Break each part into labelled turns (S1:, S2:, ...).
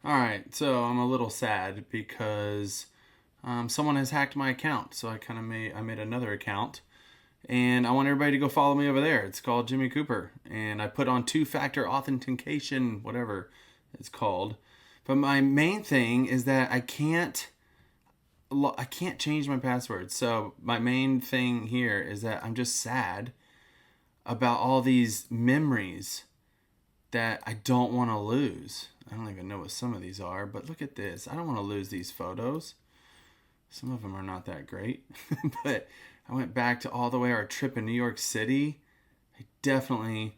S1: All right, so I'm a little sad because someone has hacked my account. So I made another account, and I want everybody to go follow me over there. It's called Jimmy Cooper, and I put on two-factor authentication, whatever it's called. But my main thing is that I can't change my password. So my main thing here is that I'm just sad about all these memories that I don't want to lose. I don't even know what some of these are, but look at this. I don't want to lose these photos. Some of them are not that great, but I went back to all the way our trip in New York City. I definitely,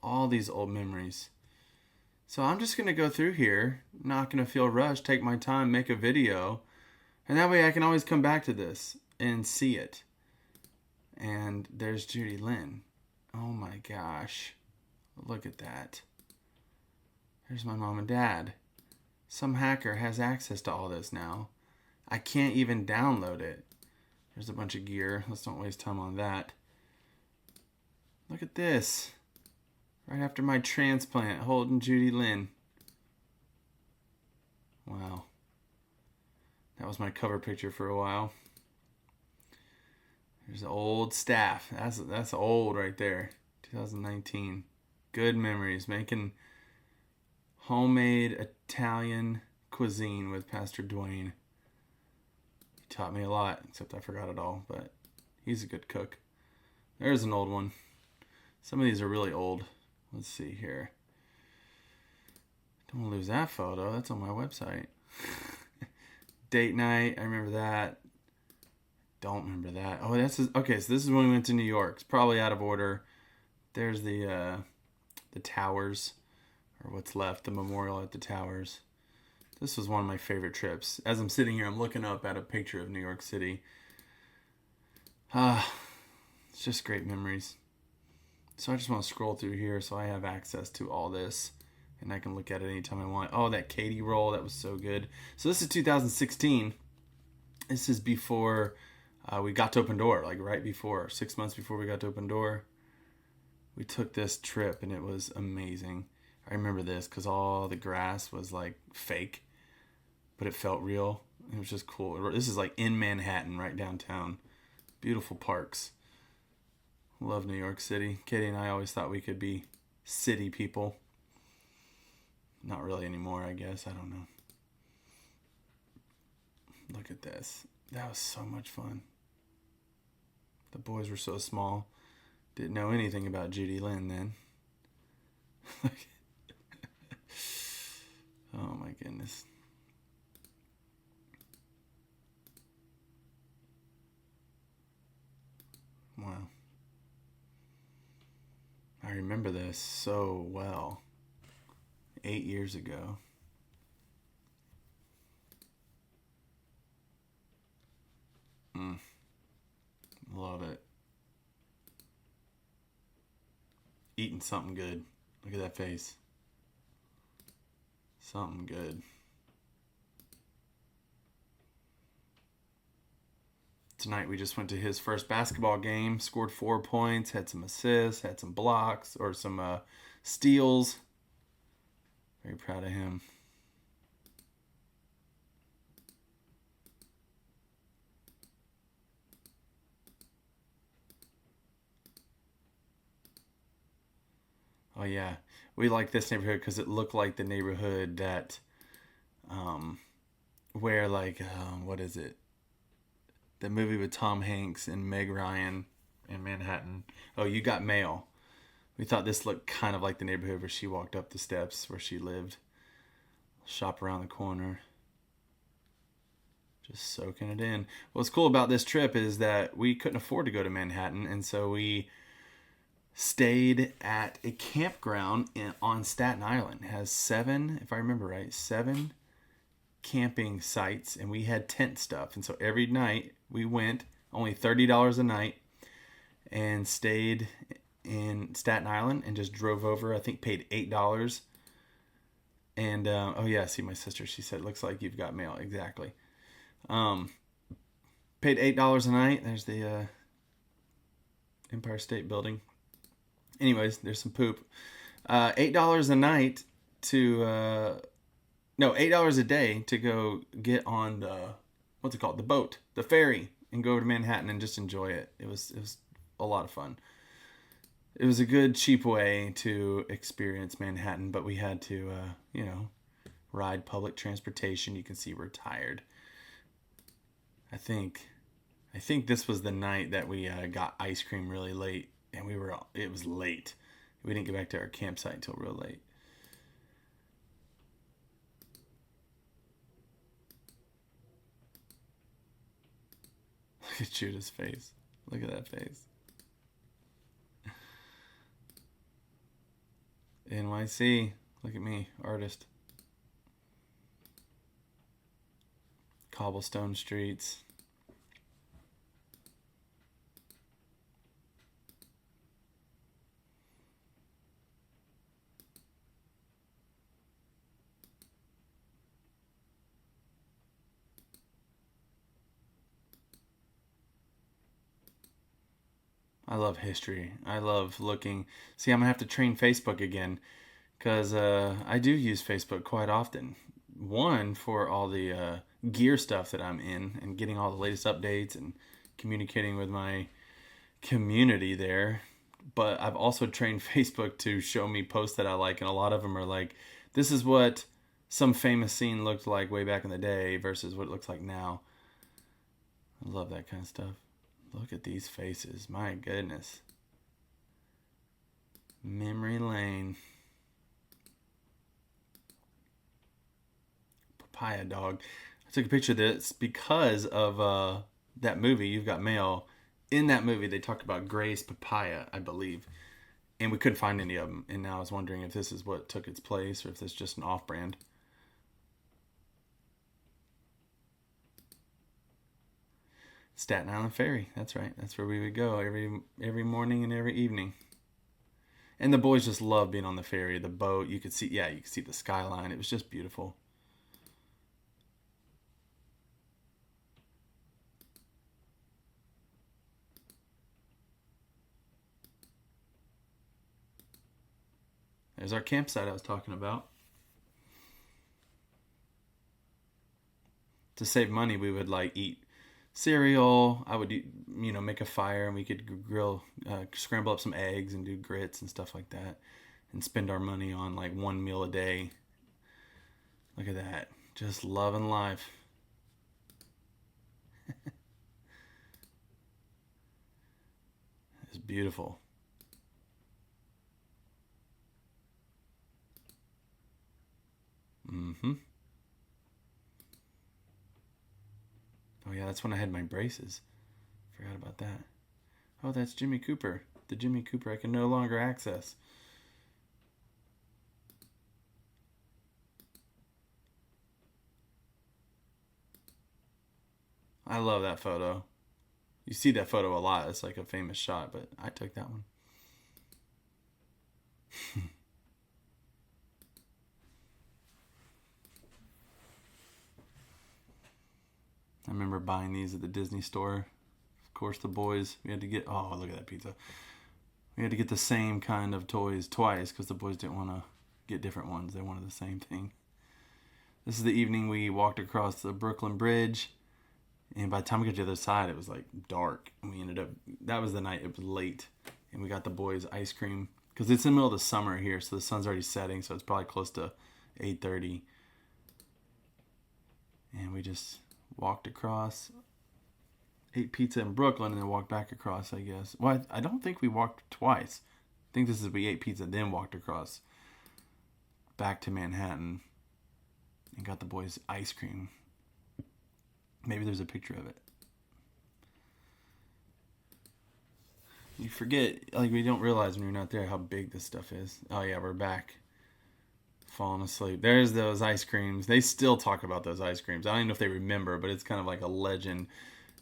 S1: all these old memories. So I'm just going to go through here, not going to feel rushed, take my time, make a video, and that way I can always come back to this and see it. And there's Judy Lynn. Oh my gosh. Look at that. There's my mom and dad. Some hacker has access to all this now. I can't even download it. There's a bunch of gear. Let's don't waste time on that. Look at this. Right after my transplant, holding Judy Lynn. Wow. That was my cover picture for a while. There's the old staff. That's old right there. 2019. Good memories. Making homemade Italian cuisine with Pastor Dwayne. He taught me a lot, except I forgot it all, but he's a good cook. There's an old one. Some of these are really old. Let's see here. Don't want to lose that photo. That's on my website. Date night. I remember that. Don't remember that. Oh, okay. So this is when we went to New York. It's probably out of order. There's the towers, or what's left, the memorial at the towers. This was one of my favorite trips. As I'm sitting here, I'm looking up at a picture of New York City. It's just great memories. So I just want to scroll through here so I have access to all this, and I can look at it anytime I want. Oh, that Katie roll, that was so good. So this is 2016. This is before we got to Open Door, like right before, 6 months before we got to Open Door. We took this trip, and it was amazing. I remember this because all the grass was like fake, but it felt real. It was just cool. This is like in Manhattan, right downtown. Beautiful parks. Love New York City. Katie and I always thought we could be city people. Not really anymore, I guess. I don't know. Look at this. That was so much fun. The boys were so small. Didn't know anything about Judy Lynn then. Oh my goodness. Wow. I remember this so well. 8 years ago. Love it. Eating something good. Look at that face. Something good. Tonight we just went to his first basketball game, scored 4 points, had some assists, had some blocks, or some steals. Very proud of him. Oh yeah, we like this neighborhood because it looked like the neighborhood that, um, where like what is it? The movie with Tom Hanks and Meg Ryan in Manhattan. Oh, You Got Mail. We thought this looked kind of like the neighborhood where she walked up the steps where she lived. Shop around the corner. Just soaking it in. What's cool about this trip is that we couldn't afford to go to Manhattan, and so we stayed at a campground on Staten Island. It has seven, if I remember right, seven camping sites, and we had tent stuff. And so every night we went, only $30 a night, and stayed in Staten Island and just drove over. I think paid $8. And oh yeah, see my sister. She said, "Looks like you've got mail." Exactly. Um, Paid $8 a night. There's the Empire State Building. Anyways, there's some poop. $8 a night to No, $8 a day to go get on the, what's it called, the boat, the ferry, and go to Manhattan and just enjoy it. It was a lot of fun. It was a good cheap way to experience Manhattan, but we had to, ride public transportation. You can see we're tired. I think I think this was the night that we got ice cream really late, and it was late. We didn't get back to our campsite until real late. Look at Judah's face. Look at that face. NYC. Look at me, artist. Cobblestone streets. I love history. I love looking. See, I'm gonna have to train Facebook again because I do use Facebook quite often. One for all the gear stuff that I'm in and getting all the latest updates and communicating with my community there. But I've also trained Facebook to show me posts that I like, and a lot of them are like, "This is what some famous scene looked like way back in the day versus what it looks like now." I love that kind of stuff. Look at these faces. My goodness. Memory lane. Papaya dog. I took a picture of this because of that movie, You've Got Mail. In that movie, they talked about Gray's papaya, I believe. And we couldn't find any of them. And now I was wondering if this is what took its place or if this is just an off brand. Staten Island Ferry. That's right. That's where we would go every morning and every evening. And the boys just loved being on the ferry, the boat. You could see the skyline. It was just beautiful. There's our campsite I was talking about. To save money, we would like eat cereal. I would, make a fire and we could grill, scramble up some eggs and do grits and stuff like that, and spend our money on like one meal a day. Look at that, just loving life. It's beautiful. Mm-hmm. Oh yeah, that's when I had my braces. Forgot about that. Oh, that's Jimmy Cooper. The Jimmy Cooper I can no longer access. I love that photo. You see that photo a lot. It's like a famous shot, but I took that one. I remember buying these at the Disney store. Of course, the boys, we had to get, oh, look at that pizza. We had to get the same kind of toys twice because the boys didn't want to get different ones. They wanted the same thing. This is the evening we walked across the Brooklyn Bridge. And by the time we got to the other side, it was like dark. And we ended up, that was the night, it was late. And we got the boys ice cream. Because it's in the middle of the summer here, so the sun's already setting. So it's probably close to 8:30. And we just walked across, ate pizza in Brooklyn, and then walked back across, I guess. Well, I don't think we walked twice. I think this is we ate pizza, then walked across back to Manhattan and got the boys ice cream. Maybe there's a picture of it. You forget, like we don't realize when you're not there how big this stuff is. Oh yeah, we're back. Falling asleep. There's those ice creams. They still talk about those ice creams. I don't even know if they remember, but it's kind of like a legend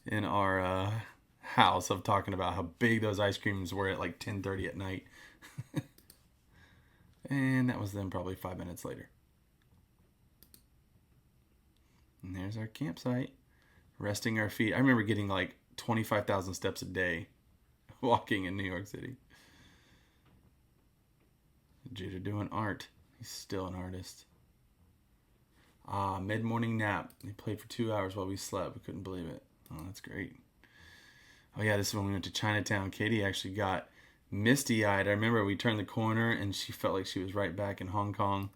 S1: in our house of talking about how big those ice creams were at like 10:30 at night. And that was then probably 5 minutes later. And there's our campsite. Resting our feet. I remember getting like 25,000 steps a day walking in New York City. Judah doing art. He's still an artist. Mid-morning nap. They played for 2 hours while we slept. We couldn't believe it. Oh, that's great. Oh yeah, this is when we went to Chinatown. Katie actually got misty-eyed. I remember we turned the corner and she felt like she was right back in Hong Kong.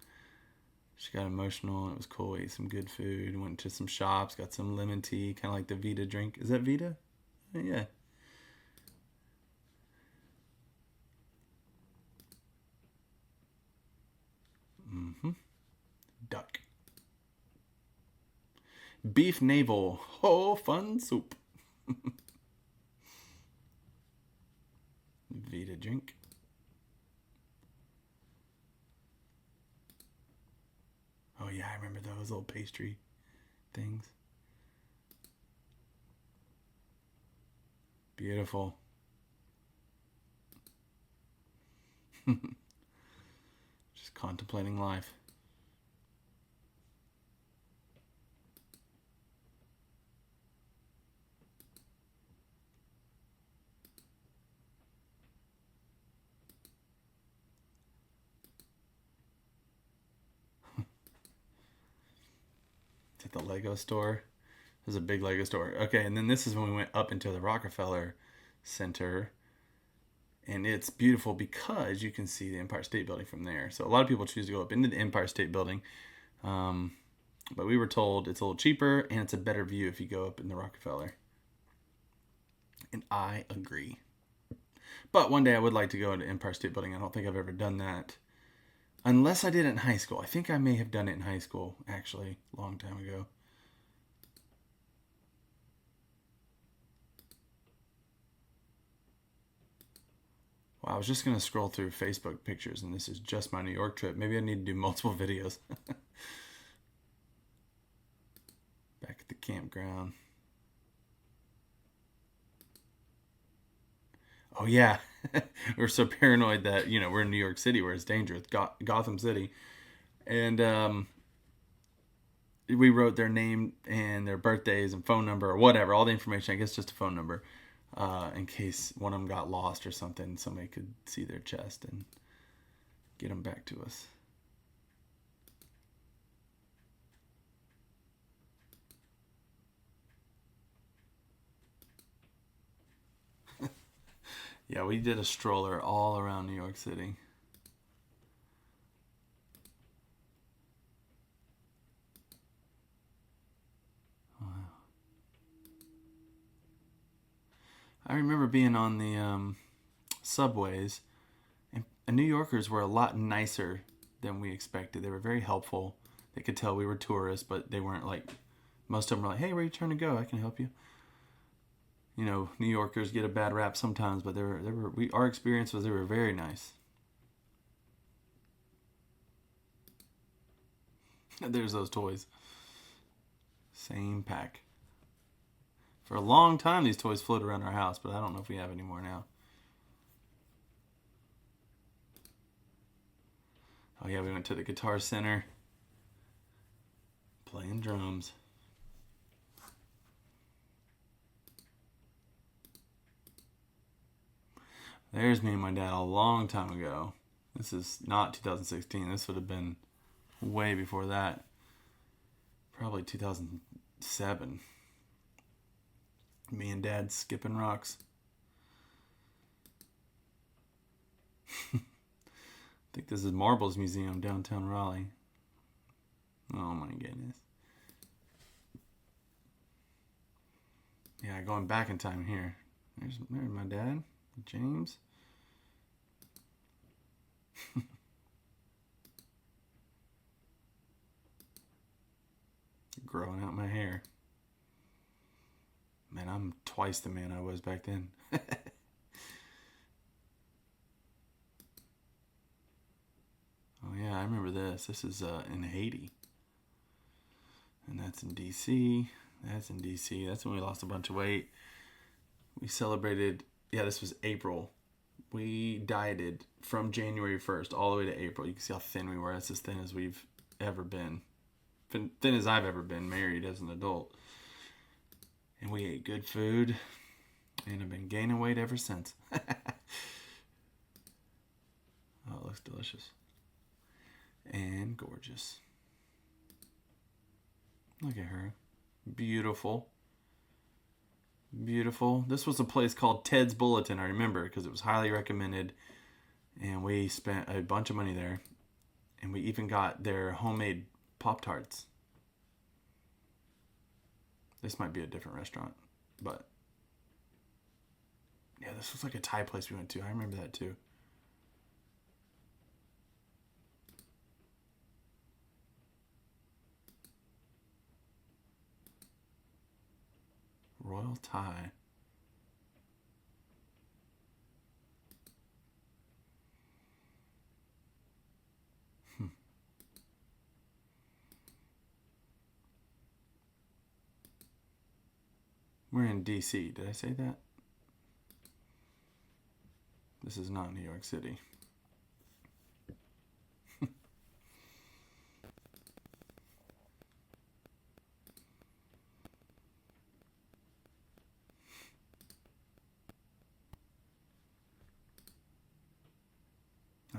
S1: She got emotional and it was cool. We ate some good food. Went to some shops. Got some lemon tea, kind of like the Vita drink. Is that Vita? Yeah. Mm-hmm. Duck. Beef navel. Oh, fun soup. Vita drink. Oh yeah, I remember those little pastry things. Beautiful. Just contemplating life. At the Lego store. There's a big Lego store. Okay, and then this is when we went up into the Rockefeller Center. And it's beautiful because you can see the Empire State Building from there. So a lot of people choose to go up into the Empire State Building. But we were told it's a little cheaper and it's a better view if you go up in the Rockefeller. And I agree. But one day I would like to go into Empire State Building. I don't think I've ever done that. Unless I did it in high school. I think I may have done it in high school, actually, a long time ago. Well, I was just going to scroll through Facebook pictures, and this is just my New York trip. Maybe I need to do multiple videos. Back at the campground. Oh, yeah. We're so paranoid that, we're in New York City where it's dangerous, Gotham City. And we wrote their name and their birthdays and phone number or whatever, all the information, I guess just a phone number, in case one of them got lost or something, somebody could see their chest and get them back to us. Yeah, we did a stroller all around New York City. Wow. I remember being on the subways, and New Yorkers were a lot nicer than we expected. They were very helpful. They could tell we were tourists, but they weren't like, most of them were like, hey, where are you trying to go? I can help you. New Yorkers get a bad rap sometimes, but our experience was they were very nice. There's those toys. Same pack. For a long time, these toys floated around our house, but I don't know if we have any more now. Oh yeah, we went to the Guitar Center, playing drums. There's me and my dad a long time ago. This is not 2016. This would have been way before that. Probably 2007. Me and Dad skipping rocks. I think this is Marbles Museum, downtown Raleigh. Oh my goodness. Yeah, going back in time here. There's my dad, James. Growing out my hair. Man, I'm twice the man I was back then. Oh yeah, I remember this. This is in Haiti. And that's in DC. That's in DC. That's when we lost a bunch of weight. We celebrated, yeah, this was April. We dieted from January 1st all the way to April. You can see how thin we were. That's as thin as we've ever been. Thin as I've ever been married as an adult. And we ate good food. And I've been gaining weight ever since. Oh, it looks delicious. And gorgeous. Look at her. Beautiful. Beautiful. This was a place called Ted's Bulletin, I remember, because it was highly recommended. And we spent a bunch of money there. And we even got their homemade Pop Tarts. This might be a different restaurant. But yeah, this was like a Thai place we went to. I remember that too. Royal Thai. We're in DC. Did I say that? This is not New York City.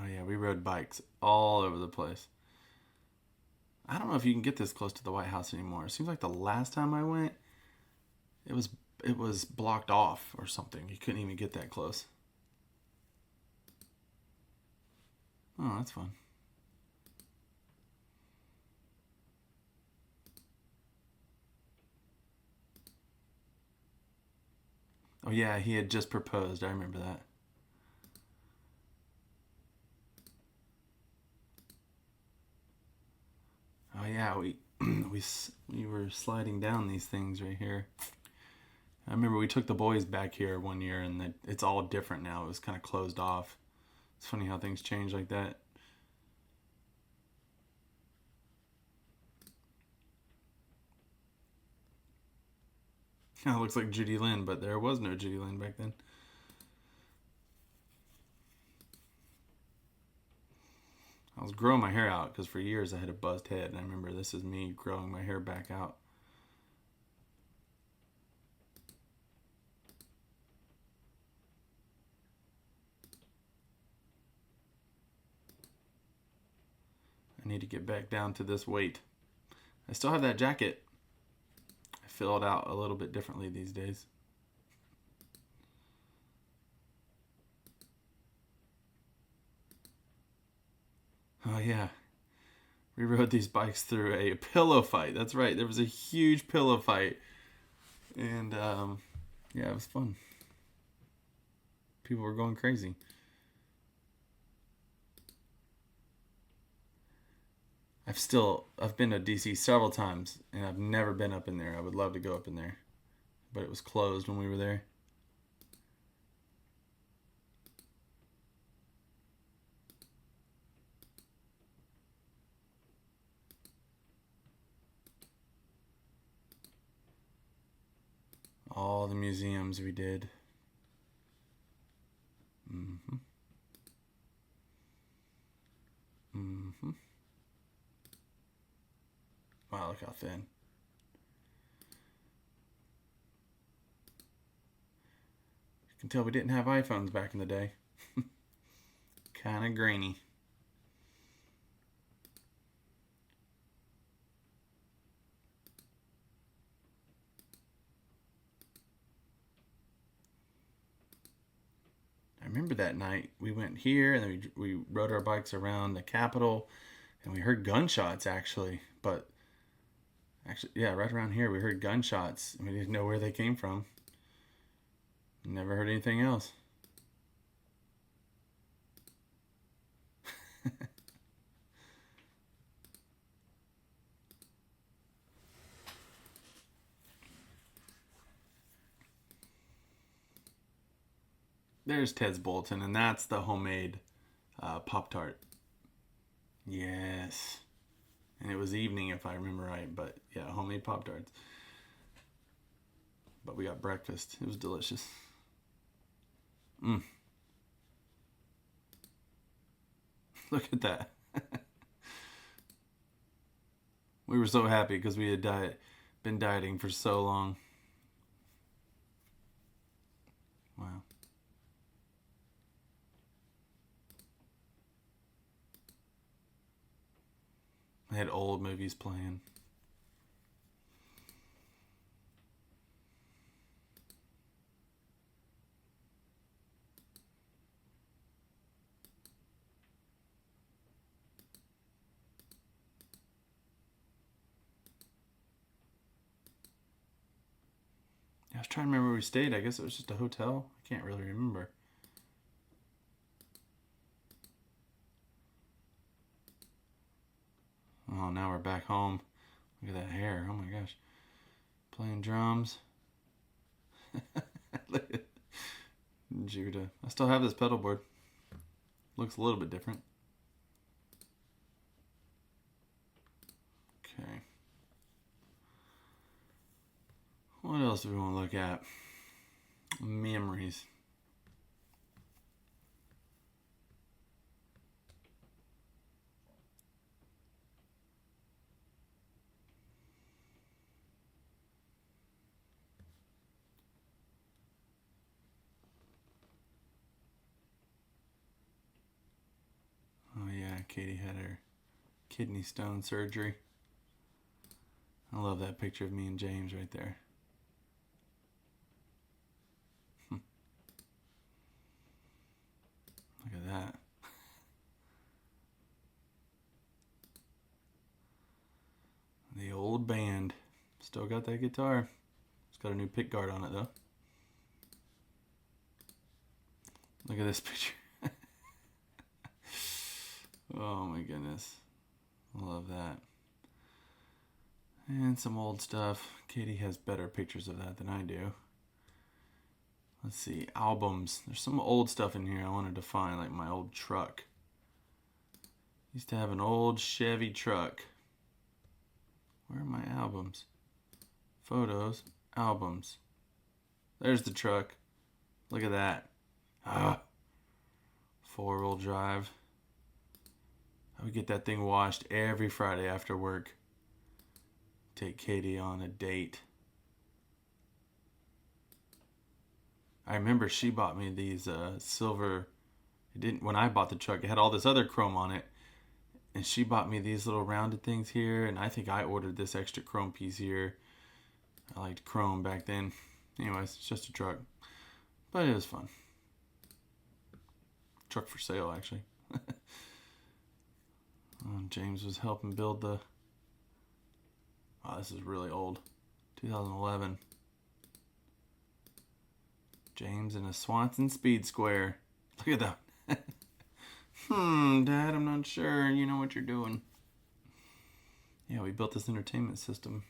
S1: Oh yeah, we rode bikes all over the place. I don't know if you can get this close to the White House anymore. It seems like the last time I went, it was it was blocked off or something. You couldn't even get that close. Oh, that's fun. Oh yeah, he had just proposed. I remember that. Oh yeah, we were sliding down these things right here. I remember we took the boys back here one year, and it's all different now. It was kind of closed off. It's funny how things change like that. It looks like Judy Lynn, but there was no Judy Lynn back then. I was growing my hair out because for years I had a buzzed head, and I remember this is me growing my hair back out. I need to get back down to this weight. I still have that jacket. I fill it out a little bit differently these days. Oh yeah, we rode these bikes through a pillow fight. That's right. There was a huge pillow fight, and yeah, it was fun. People were going crazy. I've been to DC several times, and I've never been up in there. I would love to go up in there, but it was closed when we were there. All the museums we did. Mm-hmm. Mm-hmm. Wow, look how thin. You can tell we didn't have iPhones back in the day. Kind of grainy. I remember that night we went here and then we rode our bikes around the Capitol and we heard gunshots actually. But actually, yeah, right around here we heard gunshots and we didn't know where they came from. Never heard anything else. There's Ted's Bulletin, and that's the homemade Pop Tart. Yes. And it was evening if I remember right, but yeah, homemade Pop Tarts. But we got breakfast. It was delicious. Mm. Look at that. We were so happy because we had been dieting for so long. Wow. I had old movies playing. I was trying to remember where we stayed. I guess it was just a hotel. I can't really remember. Oh, now we're back home. Look at that hair. Oh my gosh. Playing drums. Look at Judah. I still have this pedal board. Looks a little bit different. Okay. What else do we want to look at? Memories. Oh yeah, Katie had her kidney stone surgery. I love that picture of me and James right there. Look at that. The old band. Still got that guitar. It's got a new pick guard on it though. Look at this picture. Oh my goodness. I love that. And some old stuff. Katie has better pictures of that than I do. Let's see. Albums. There's some old stuff in here I wanted to find, like my old truck. Used to have an old Chevy truck. Where are my albums? Photos. Albums. There's the truck. Look at that. Ah. 4-wheel drive. I would get that thing washed every Friday after work. Take Katie on a date. I remember she bought me these silver. It didn't when I bought the truck. It had all this other chrome on it, and she bought me these little rounded things here. And I think I ordered this extra chrome piece here. I liked chrome back then. Anyways, it's just a truck, but it was fun. Truck for sale, actually. James was helping build the. Oh, this is really old. 2011. James in a Swanson Speed Square. Look at that. Dad, I'm not sure. You know what you're doing. Yeah, we built this entertainment system.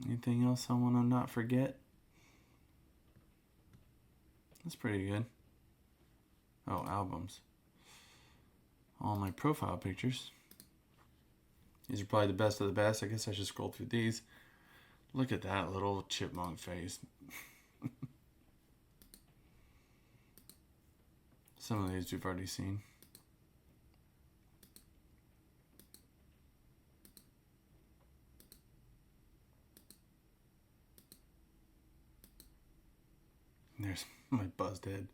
S1: Anything else I want to not forget? That's pretty good. Oh, albums. All my profile pictures. These are probably the best of the best. I guess I should scroll through these. Look at that little chipmunk face. Some of these we've already seen. There's my buzzed head.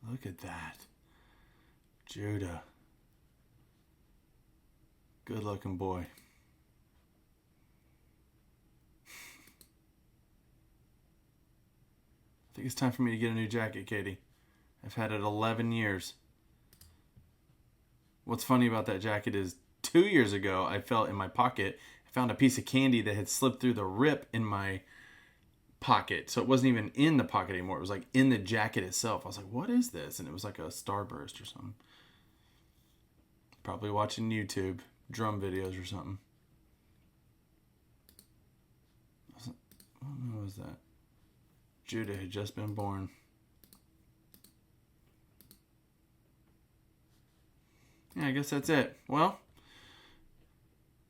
S1: Look at that. Judah. Good looking boy. I think it's time for me to get a new jacket, Katie. I've had it 11 years. What's funny about that jacket is 2 years ago, I felt in my pocket, I found a piece of candy that had slipped through the rip in my pocket. So it wasn't even in the pocket anymore. It was like in the jacket itself. I was like, what is this? And it was like a Starburst or something. Probably watching YouTube drum videos or something. What was that? Judah had just been born. Yeah, I guess that's it. Well,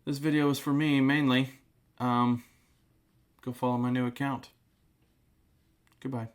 S1: this video was for me mainly. Go follow my new account. Goodbye.